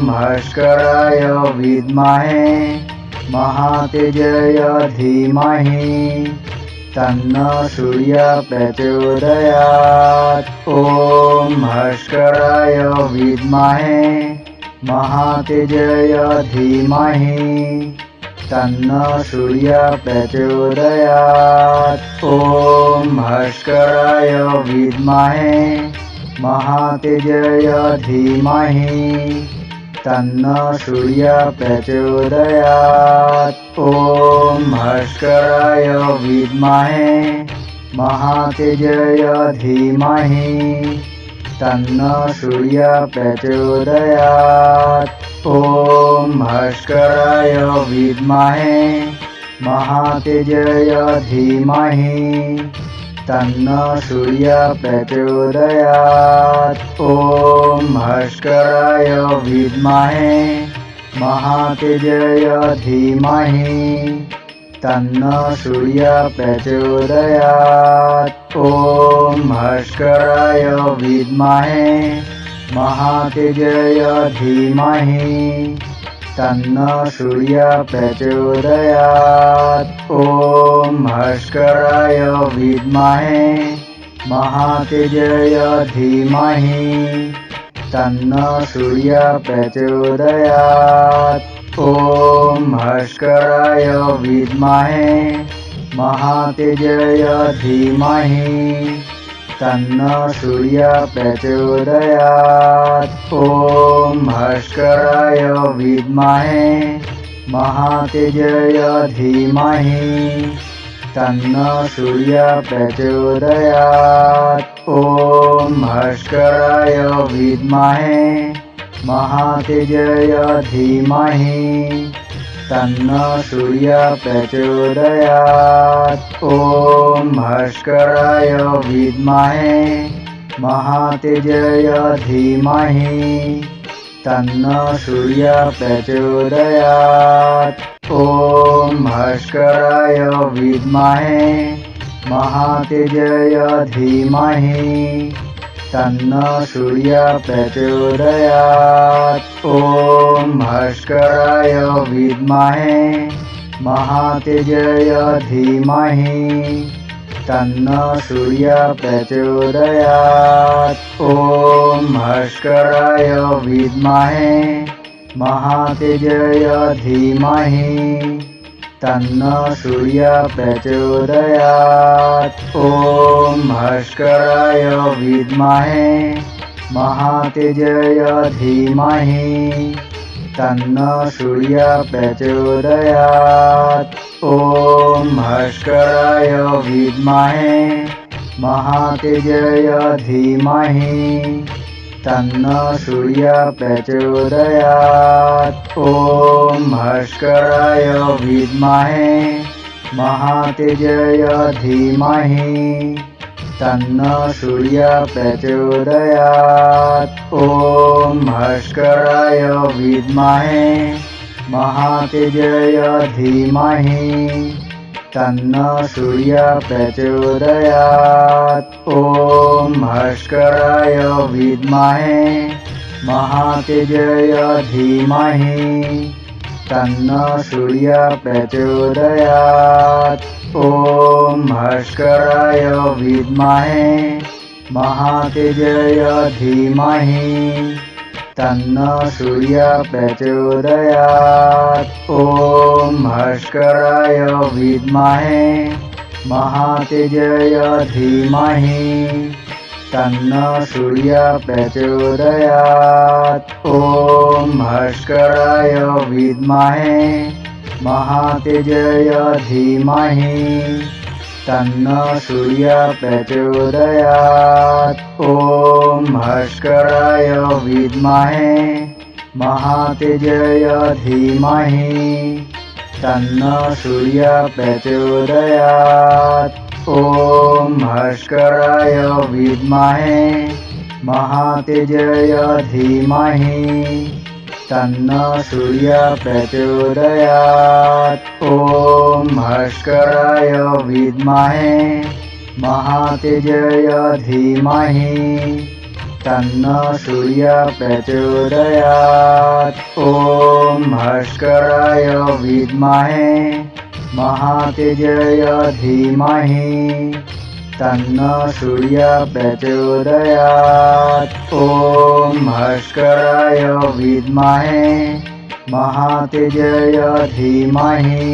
भास्कराय विद्महे महातेजाय धीमहि तन्नो सूर्यः प्रचोदयात्। ॐ भास्कराय विद्महे महातेजाय धीमहि तन्नो सूर्यः प्रचोदयात्। ॐ भास्कराय विद्महे महातेजाय धीमहि तन्नो सूर्यः प्रचोदयात्। ॐ भास्कराय विद्महे महातेजाय धीमहि तन्नो सूर्यः प्रचोदयात्। ॐ भास्कराय विद्महे महातेजाय धीमहि तन्नो सूर्यः प्रचोदयात्। ॐ भास्कराय विद्महे महातेजाय धीमहि तन्नो सूर्यः प्रचोदयात्। ॐ भास्कराय विद्महे महातेजाय धीमहि तन्नो सूर्यः प्रचोदयात्। ॐ भास्कराय विद्महे महातेजाय धीमहि तन्नो सूर्यः प्रचोदयात्। ॐ भास्कराय विद्महे महातेजाय धीमहि तन्नो सूर्यः प्रचोदयात्। ॐ भास्कराय विद्महे महातेजाय धीमहि तन्नो सूर्यः प्रचोदयात्। ॐ भास्कराय विद्महे महातेजाय धीमहि तन्नो सूर्यः प्रचोदयात्। ॐ भास्कराय विद्महे महातेजाय धीमहि तन्नो सूर्यः प्रचोदयात्। ॐ भास्कराय विद्महे महातेजाय धीमहि तन्नो सूर्यः प्रचोदयात्। ॐ भास्कराय विद्महे महातेजाय धीमहि तन्नो सूर्यः प्रचोदयात्। ॐ भास्कराय विद्महे महातेजाय धीमहि तन्नो सूर्यः प्रचोदयात्। ॐ भास्कराय विद्महे महातेजाय धीमहि तन्नो सूर्यः प्रचोदयात्। ॐ भास्कराय विद्महे महातेजाय धीमहि तन्नो सूर्यः प्रचोदयात्। ॐ भास्कराय विद्महे महातेजाय धीमहि तन्नो सूर्यः प्रचोदयात्। ॐ भास्कराय विद्महे महातेजाय धीमहि तन्नो सूर्यः प्रचोदयात्। ॐ भास्कराय विद्महे महातेजाय धीमहि तन्नो सूर्यः प्रचोदयात्। ॐ भास्कराय विद्महे महातेजाय धीमहि तन्नो सूर्यः प्रचोदयात्। ॐ भास्कराय विद्महे महातेजाय धीमहि तन्नो सूर्यः प्रचोदयात्। ॐ भास्कराय विद्महे महातेजाय धीमहि तन्नो सूर्यः प्रचोदयात्। ॐ भास्कराय विद्महे महातेजाय धीमहि तन्नो सूर्यः प्रचोदयात्। ॐ भास्कराय विद्महे महातेजाय धीमहि तन्नो सूर्यः प्रचोदयात्। ॐ भास्कराय विद्महे महातेजाय धीमहि तन्नो सूर्यः प्रचोदयात्। ॐ भास्कराय विद्महे महातेजाय धीमहि तन्नो सूर्यः प्रचोदयात्। ॐ भास्कराय विद्महे महातेजाय धीमहि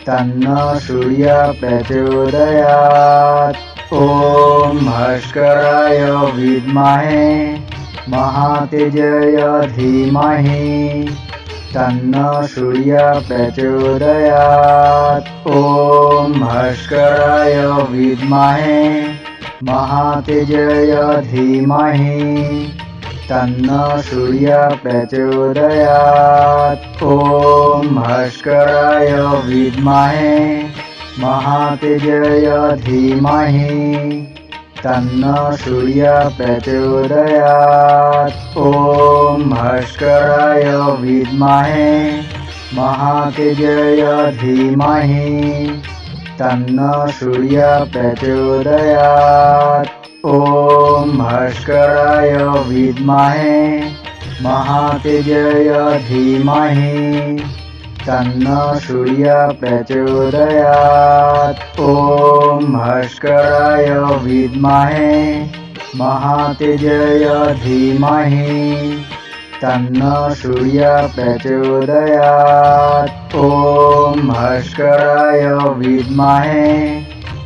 तन्नो सूर्यः प्रचोदयात्। ॐ भास्कराय विद्महे महातेजाय धीमहि तन्नो सूर्यः प्रचोदयात्। ॐ भास्कराय विद्महे महातेजाय धीमहि तन्नो सूर्यः प्रचोदयात्। ॐ भास्कराय विद्महे महातेजाय धीमहि तन्नो सूर्यः प्रचोदयात्। ॐ भास्कराय विद्महे महातेजाय धीमहि तन्नो सूर्यः प्रचोदयात्। ॐ भास्कराय विद्महे महातेजाय धीमहि तन्नो सूर्यः प्रचोदयात्। ॐ भास्कराय विद्महे महातेजाय धीमहि तन्नो सूर्यः प्रचोदयात्। ॐ भास्कराय विद्महे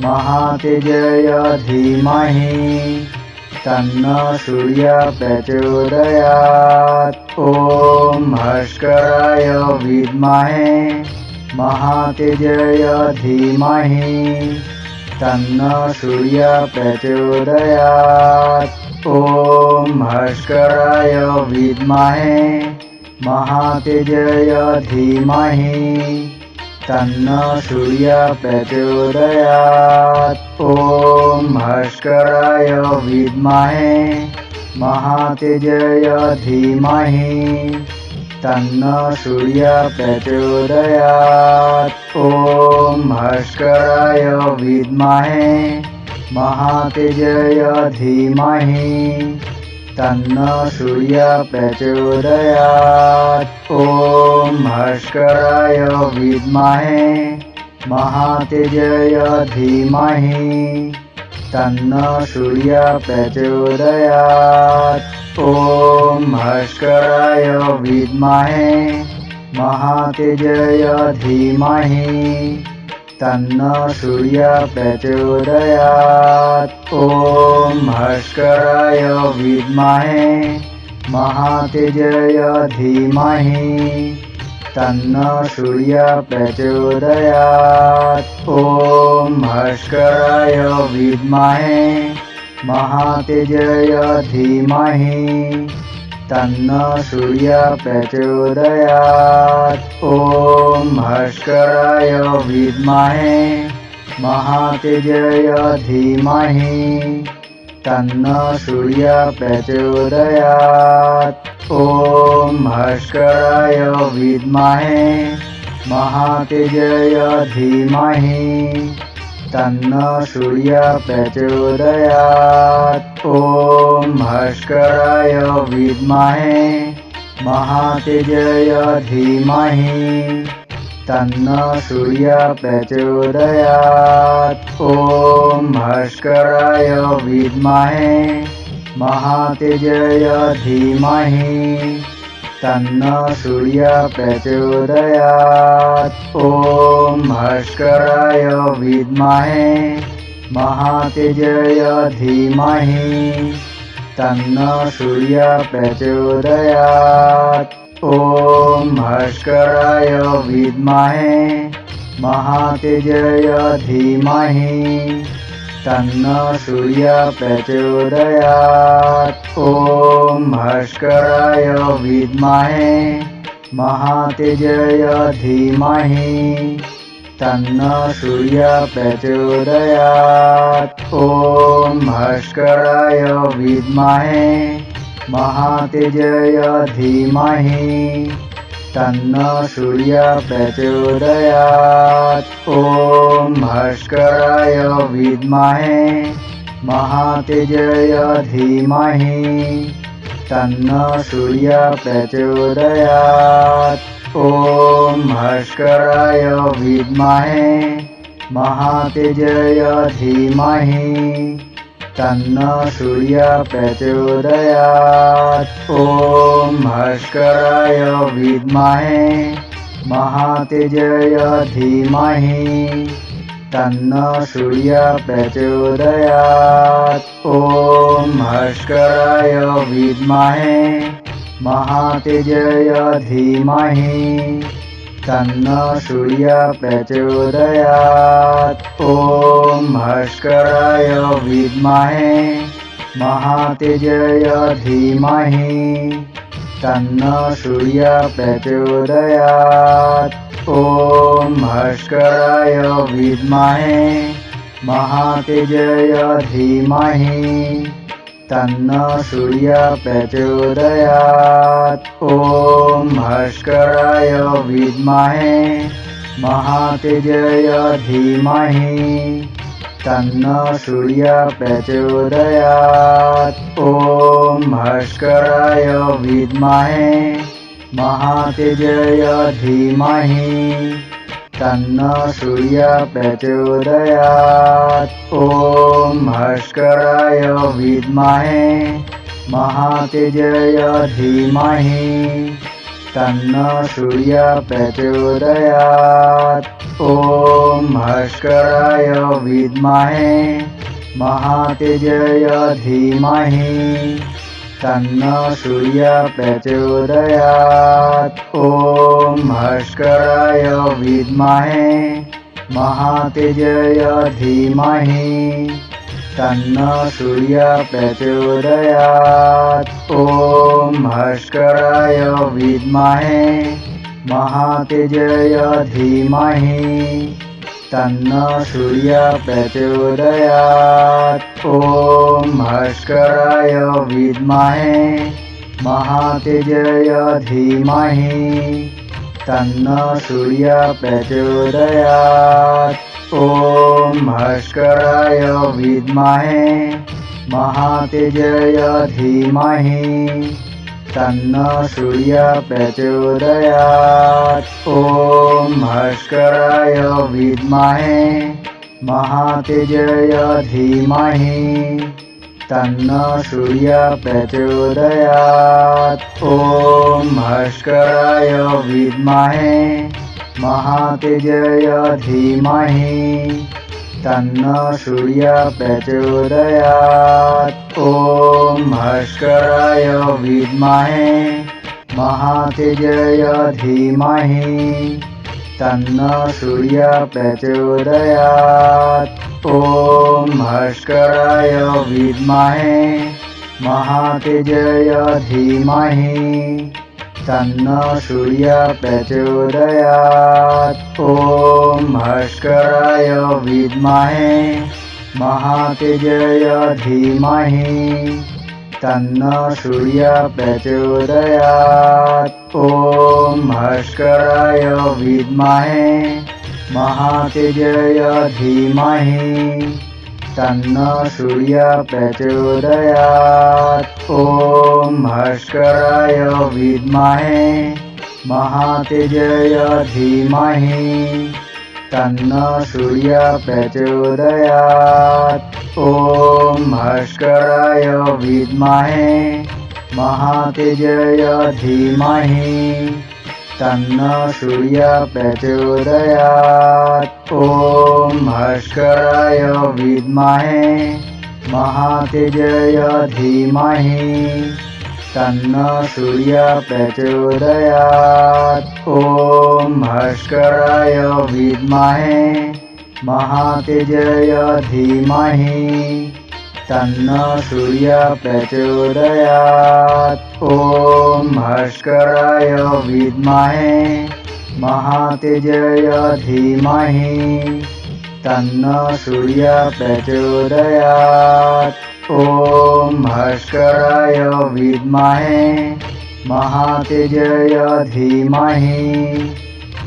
महातेजाय धीमहि तन्नो सूर्यः प्रचोदयात्। ॐ भास्कराय विद्महे महातेजाय धीमहि तन्नो सूर्यः प्रचोदयात्। ॐ भास्कराय विद्महे महातेजाय धीमहि तन्नो सूर्यः प्रचोदयात्। ॐ भास्कराय विद्महे महातेजाय धीमहि तन्नो सूर्यः प्रचोदयात्। ॐ भास्कराय विद्महे महातेजाय धीमहि तन्नो सूर्यः प्रचोदयात्। ॐ भास्कराय विद्महे महातेजाय धीमहि तन्नो सूर्यः प्रचोदयात्। ॐ भास्कराय विद्महे महातेजाय धीमहि तन्नो सूर्यः प्रचोदयात्। ॐ भास्कराय विद्महे महातेजाय धीमहि तन्नो सूर्यः प्रचोदयात्। ॐ भास्कराय विद्महे महातेजाय धीमहि तन्नो सूर्यः प्रचोदयात्। ॐ भास्कराय विद्महे महातेजाय धीमहि तन्नो सूर्यः प्रचोदयात्। ॐ भास्कराय विद्महे महातेजाय धीमहि तन्नो सूर्यः प्रचोदयात्। ॐ भास्कराय विद्महे महातेजाय धीमहि तन्नो सूर्यः प्रचोदयात्। ॐ भास्कराय विद्महे महातेजाय धीमहि तन्नो सूर्यः प्रचोदयात्। ॐ भास्कराय विद्महे महातेजाय धीमहि तन्नो सूर्यः प्रचोदयात्। ॐ भास्कराय विद्महे महातेजाय धीमहि तन्नो सूर्यः प्रचोदयात्। ॐ भास्कराय विद्महे महातेजाय धीमहि तन्नो सूर्यः प्रचोदयात्। ॐ भास्कराय विद्महे महातेजाय धीमहि तन्नो सूर्यः प्रचोदयात्। ॐ भास्कराय विद्महे महातेजय धीमहि तन्नो सूर्य प्रचोदयात्। ॐ भास्कराय विद्महे महातेजय धीमहि तन्नो सूर्य प्रचोदयात्। ॐ भास्कराय विद्महे महातेजय धीमहि तन्नो सूर्य प्रचोदयात्। ॐ भास्कराय विद्महे महातेजय धीमहि तन्नो सूर्य प्रचोदयात्। ॐ भास्कराय विद्महे महातेजय धीमहि तन्नो सूर्य प्रचोदयात्। ॐ भास्कराय विद्महे महातेजय धीमहि तन्नो सूर्य प्रचोदयात्। ॐ भास्कराय विद्महे महातेजय धीमहि तन्नो सूर्य प्रचोदयात्। ॐ भास्कराय विद्महे महातेजय धीमहि तन्नो सूर्य प्रचोदयात्। ॐ भास्कराय विद्महे महातेजय धीमहि तन्नो सूर्य प्रचोदयात्। ॐ भास्कराय विद्महे महातेजय धीमहि तन्नो सूर्य प्रचोदयात्। ॐ भास्कराय विद्महे महातेजय धीमहि तन्नो सूर्य प्रचोदयात्। ॐ भास्कराय विद्महे महातेजय धीमहि तन्नो सूर्य प्रचोदयात्। ॐ भास्कराय विद्महे महातेजय धीमहि तन्नो सूर्य प्रचोदयात्। ॐ भास्कराय विद्महे महातेजय धीमहि तन्नो सूर्य प्रचोदयात्। ॐ भास्कराय विद्महे महातेजय धीमहि तन्नो सूर्य प्रचोदयात्। ॐ भास्कराय विद्महे महातेजय धीमहि तन्नो सूर्य प्रचोदयात्। ॐ भास्कराय विद्महे महातेजय धीमहि तन्नो सूर्य प्रचोदयात्। ॐ भास्कराय विद्महे महातेजय धीमहि तन्नो सूर्य प्रचोदयात्। ॐ भास्कराय विद्महे महातेजय धीमहि तन्नो सूर्य प्रचोदयात्। ॐ भास्कराय विद्महे महातेजय धीमहि तन्नो सूर्य प्रचोदयात्। ॐ भास्कराय विद्महे महातेजय धीमहि तन्नो सूर्य प्रचोदयात्। ॐ भास्कराय विद्महे महातेजय धीमहि तन्नो सूर्य प्रचोदयात्। ॐ भास्कराय विद्महे महातेजय धीमहि तन्नो सूर्य प्रचोदयात्। ॐ भास्कराय विद्महे महातेजय धीमहि तन्नो सूर्य प्रचोदयात्। ॐ भास्कराय विद्महे महातेजय धीमहि तन्नो सूर्य प्रचोदयात्। ॐ भास्कराय विद्महे महातेजय धीमहि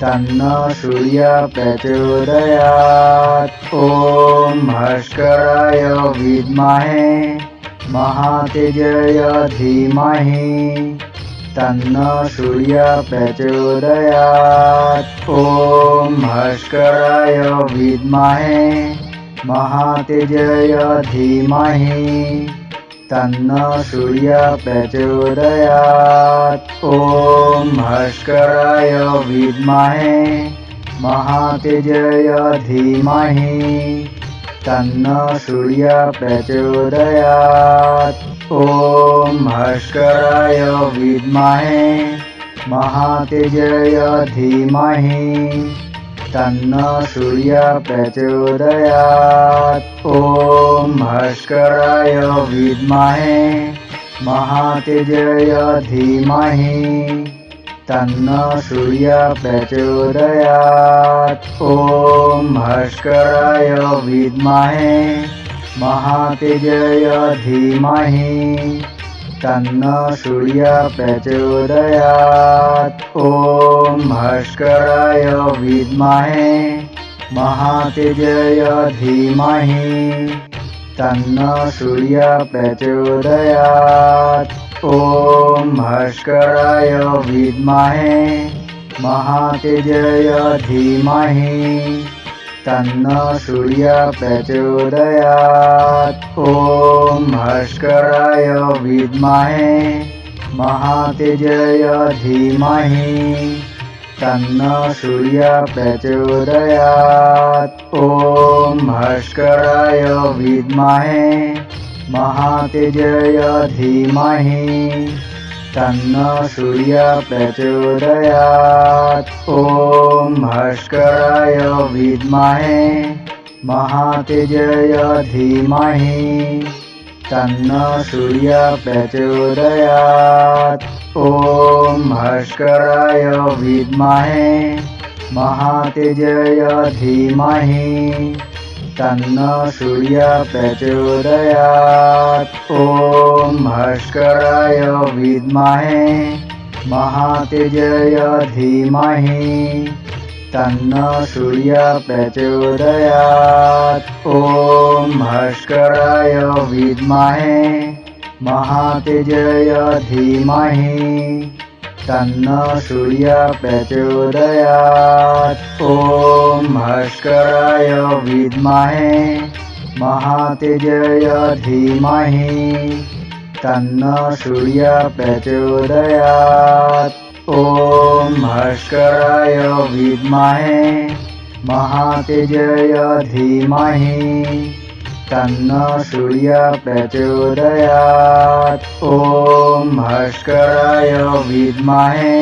तन्नो सूर्यः प्रचोदयात्। ॐ भास्कराय विद्महे महातेजाय धीमहि तन्नो सूर्यः प्रचोदयात्। ॐ भास्कराय विद्महे महातेजाय धीमहि तन्नो सूर्यः प्रचोदयात्। ॐ भास्कराय विद्महे महातेजाय धीमहि तन्नो सूर्यः प्रचोदयात्। ॐ भास्कराय विद्महे महातेजाय धीमहि तन्नो सूर्यः प्रचोदयात्। ॐ भास्कराय विद्महे महातेजाय धीमहि तन्नो सूर्यः प्रचोदयात्। ॐ भास्कराय विद्महे महातेजाय धीमहि तन्नो सूर्यः प्रचोदयात्। ॐ भास्कराय विद्महे महातेजाय धीमहि तन्नो सूर्यः प्रचोदयात्। ॐ भास्कराय विद्महे महातेजाय धीमहि तन्नो सूर्यः प्रचोदयात्। ॐ भास्कराय विद्महे महातेजाय धीमहि तन्नो सूर्यः प्रचोदयात्। ॐ भास्कराय विद्महे महातेजाय धीमहि तन्नो सूर्यः प्रचोदयात्। ॐ भास्कराय विद्महे महातेजाय धीमहि तन्नो सूर्यः प्रचोदयात्। ॐ भास्कराय विद्महे महातेजाय धीमहि तन्नो सूर्यः प्रचोदयात्। ॐ भास्कराय विद्महे महातेजाय धीमहि तन्नो सूर्यः प्रचोदयात्। ॐ भास्कराय विद्महे महातेजाय धीमहि तन्नो सूर्यः प्रचोदयात्। ॐ भास्कराय विद्महे महातेजाय धीमहि तन्नो सूर्यः प्रचोदयात्। ॐ भास्कराय विद्महे महातेजाय धीमहि तन्नो सूर्यः प्रचोदयात्। ॐ भास्कराय विद्महे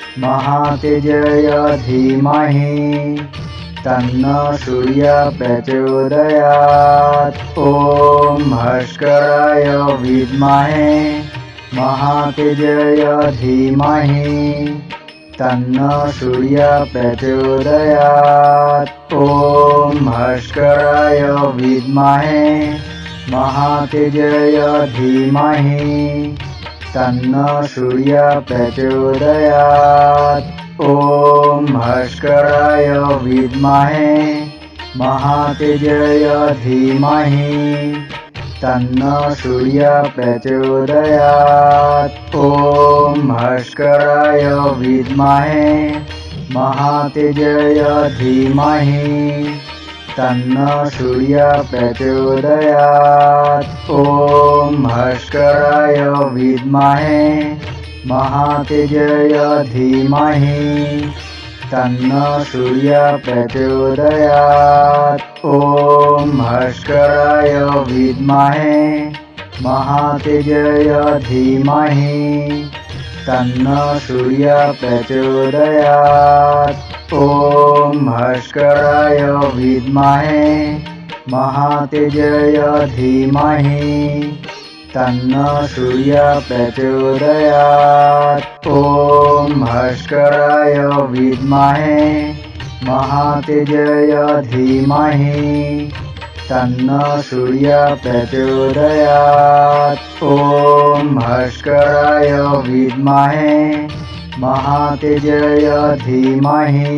महातेजाय धीमहि तन्नो सूर्यः प्रचोदयात्। ॐ भास्कराय विद्महे महातेजाय धीमहि तन्नो सूर्यः प्रचोदयात्। ॐ भास्कराय विद्महे महातेजाय धीमहि तन्नो सूर्यः प्रचोदयात्। ॐ भास्कराय विद्महे महातेजाय धीमहि तन्नो सूर्यः प्रचोदयात्। ॐ भास्कराय विद्महे महातेजाय धीमहि तन्नो सूर्यः प्रचोदयात्। ॐ भास्कराय विद्महे महातेजाय धीमहि तन्नो सूर्यः प्रचोदयात्। ॐ भास्कराय विद्महे महातेजाय धीमहि तन्नो सूर्यः प्रचोदयात्। ॐ भास्कराय विद्महे महातेजाय धीमहि तन्नो सूर्यः प्रचोदयात्। ॐ भास्कराय विद्महे महातेजाय धीमहि तन्नो सूर्यः प्रचोदयात्। ॐ भास्कराय विद्महे महातेजय धीमहि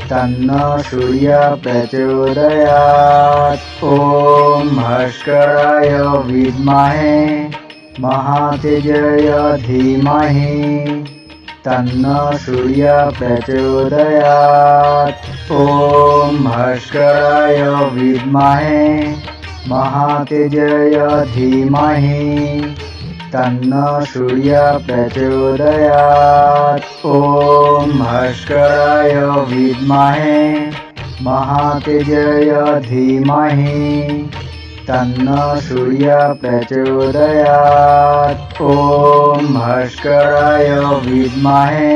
तन्नो सूर्य प्रचोदयात्। ॐ भास्कराय विद्महे महातेजय धीमहि तन्नो सूर्य प्रचोदयात्। ॐ भास्कराय विद्महे महातेजय धीमहि तन्नो सूर्य प्रचोदयात्। ॐ भास्कराय विद्महे महातेजय धीमहि तन्नो सूर्य प्रचोदयात्। ॐ भास्कराय विद्महे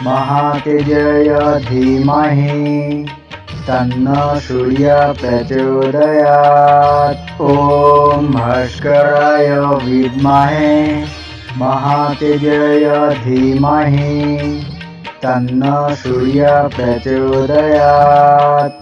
महातेजय धीमहि तन्नो सूर्य प्रचोदयात्। ॐ भास्कराय विद्महे महातेजय धीमहि तन्नो सूर्य प्रचोदयात्।